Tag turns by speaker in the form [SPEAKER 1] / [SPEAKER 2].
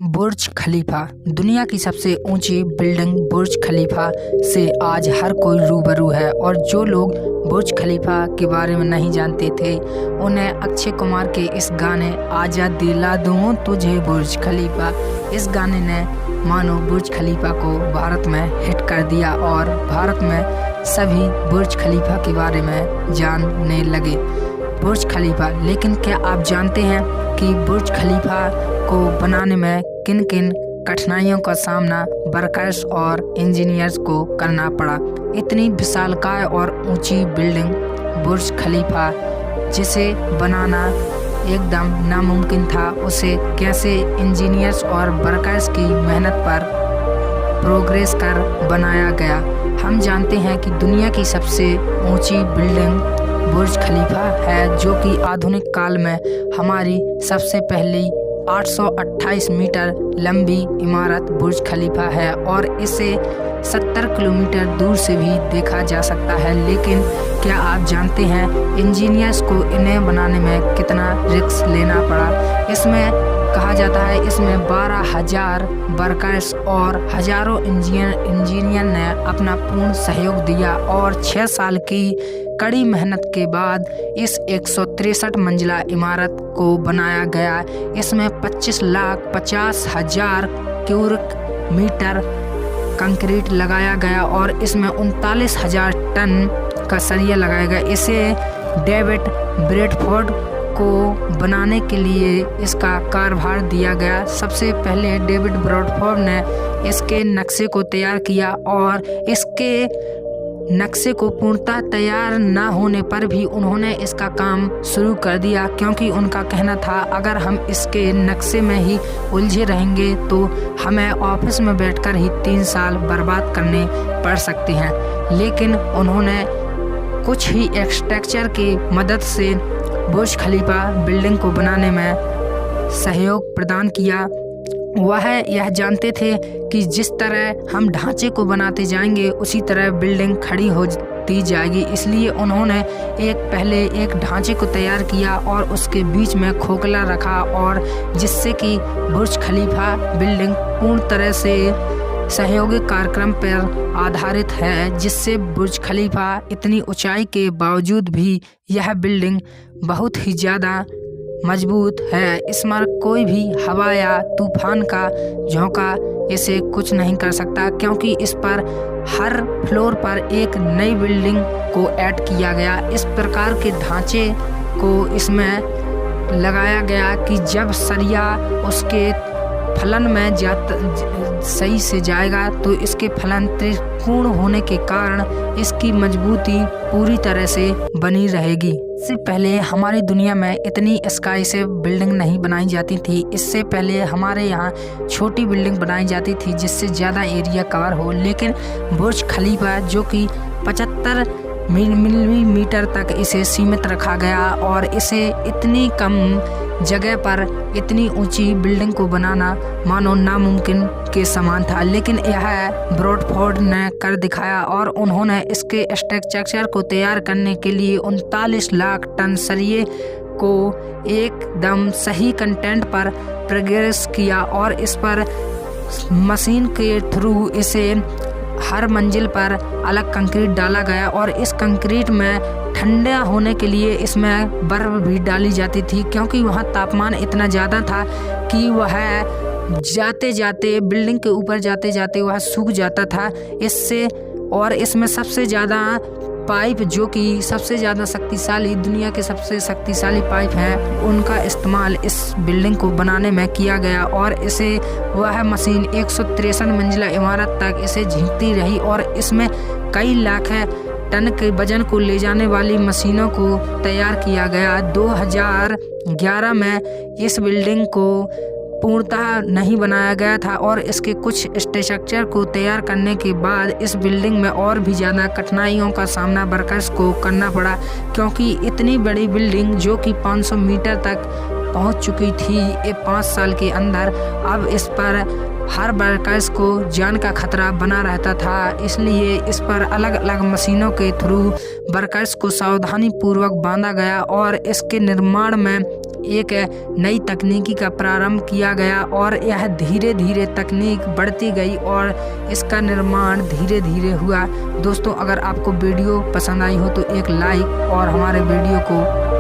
[SPEAKER 1] बुर्ज खलीफा दुनिया की सबसे ऊंची बिल्डिंग बुर्ज खलीफा से आज हर कोई रूबरू है। और जो लोग बुर्ज खलीफा के बारे में नहीं जानते थे उन्हें अक्षय कुमार के इस गाने आजा दिला दूं तुझे बुर्ज खलीफा, इस गाने ने मानो बुर्ज खलीफा को भारत में हिट कर दिया और भारत में सभी बुर्ज खलीफा के बारे में जानने लगे। बुर्ज खलीफा, लेकिन क्या आप जानते हैं कि बुर्ज खलीफा को बनाने में किन किन कठिनाइयों का सामना वर्कर्स और इंजीनियर्स को करना पड़ा। इतनी विशालकाय और ऊंची बिल्डिंग बुर्ज खलीफा जिसे बनाना एकदम नामुमकिन था, उसे कैसे इंजीनियर्स और वर्कर्स की मेहनत पर प्रोग्रेस कर बनाया गया। हम जानते हैं कि दुनिया की सबसे ऊंची बिल्डिंग बुर्ज खलीफा है, जो कि आधुनिक काल में हमारी सबसे पहली 828 मीटर लंबी इमारत बुर्ज खलीफा है और इसे 70 किलोमीटर दूर से भी देखा जा सकता है। लेकिन क्या आप जानते हैं इंजीनियर्स को इन्हें बनाने में कितना रिस्क लेना पड़ा। इसमें कहा जाता है इसमें 12,000 वर्कर्स और हजारों इंजीनियर ने अपना पूर्ण सहयोग दिया और 6 साल की कड़ी मेहनत के बाद इस 163 मंजिला इमारत को बनाया गया। इसमें 25,50,000 क्यूबिक मीटर कंक्रीट लगाया गया और इसमें 39,000 टन का सरिया लगाया गया। इसे डेविड ब्रेडफोर्ड को बनाने के लिए इसका कार्यभार दिया गया। सबसे पहले डेविड ब्रेडफोर्ड ने इसके नक्शे को तैयार किया और इसके नक्शे को पूर्णतः तैयार न होने पर भी उन्होंने इसका काम शुरू कर दिया, क्योंकि उनका कहना था अगर हम इसके नक्शे में ही उलझे रहेंगे तो हमें ऑफिस में बैठकर ही 3 साल बर्बाद करने पड़ सकते हैं। लेकिन उन्होंने कुछ ही एक्सट्रक्चर की मदद से बुर्ज खलीफा बिल्डिंग को बनाने में सहयोग प्रदान किया। वह यह जानते थे कि जिस तरह हम ढांचे को बनाते जाएंगे उसी तरह बिल्डिंग खड़ी होती जाएगी। इसलिए उन्होंने पहले एक ढांचे को तैयार किया और उसके बीच में खोखला रखा, और जिससे कि बुर्ज खलीफा बिल्डिंग पूर्ण तरह से सहयोगी कार्यक्रम पर आधारित है, जिससे बुर्ज खलीफा इतनी ऊंचाई के बावजूद भी यह बिल्डिंग बहुत ही ज़्यादा मजबूत है। इसमें कोई भी हवा या तूफान का झोंका इसे कुछ नहीं कर सकता, क्योंकि इस पर हर फ्लोर पर एक नई बिल्डिंग को ऐड किया गया। इस प्रकार के ढांचे को इसमें लगाया गया कि जब सरिया उसके फलन में सही से जाएगा तो इसके फलन त्रिकोण होने के कारण इसकी मजबूती पूरी तरह से बनी रहेगी। इससे पहले हमारी दुनिया में इतनी स्काई से बिल्डिंग नहीं बनाई जाती थी। इससे पहले हमारे यहाँ छोटी बिल्डिंग बनाई जाती थी जिससे ज़्यादा एरिया कवर हो। लेकिन बुर्ज खलीफा जो कि 75 मिलीमीटर तक इसे सीमित रखा गया और इसे इतनी कम जगह पर इतनी ऊंची बिल्डिंग को बनाना मानो नामुमकिन के समान था। लेकिन यह ब्रेडफोर्ड ने कर दिखाया और उन्होंने इसके स्ट्रक्चर को तैयार करने के लिए 39 लाख टन सरिये को एकदम सही कंटेंट पर प्रोग्रेस किया और इस पर मशीन के थ्रू इसे हर मंजिल पर अलग कंक्रीट डाला गया और इस कंक्रीट में ठंडा होने के लिए इसमें बर्फ भी डाली जाती थी, क्योंकि वहाँ तापमान इतना ज़्यादा था कि वह जाते जाते बिल्डिंग के ऊपर जाते जाते वह सूख जाता था। इससे और इसमें सबसे ज़्यादा पाइप जो कि सबसे ज़्यादा शक्तिशाली दुनिया के सबसे शक्तिशाली पाइप हैं उनका इस्तेमाल इस बिल्डिंग को बनाने में किया गया और इसे वह मशीन 163 मंजिला इमारत तक इसे झींकती रही और इसमें कई लाख टन के वजन को ले जाने वाली मशीनों को तैयार किया गया। 2011 में इस बिल्डिंग को पूर्णतः नहीं बनाया गया था और इसके कुछ स्ट्रक्चर को तैयार करने के बाद इस बिल्डिंग में और भी ज़्यादा कठिनाइयों का सामना वर्कर्स को करना पड़ा, क्योंकि इतनी बड़ी बिल्डिंग जो कि 500 मीटर तक पहुंच चुकी थी 5 साल के अंदर, अब इस पर हर वर्कर्स को जान का खतरा बना रहता था। इसलिए इस पर अलग अलग मशीनों के थ्रू वर्कर्स को सावधानी पूर्वक बांधा गया और इसके निर्माण में एक नई तकनीकी का प्रारंभ किया गया और यह धीरे धीरे तकनीक बढ़ती गई और इसका निर्माण धीरे धीरे हुआ। दोस्तों, अगर आपको वीडियो पसंद आई हो तो एक लाइक और हमारे वीडियो को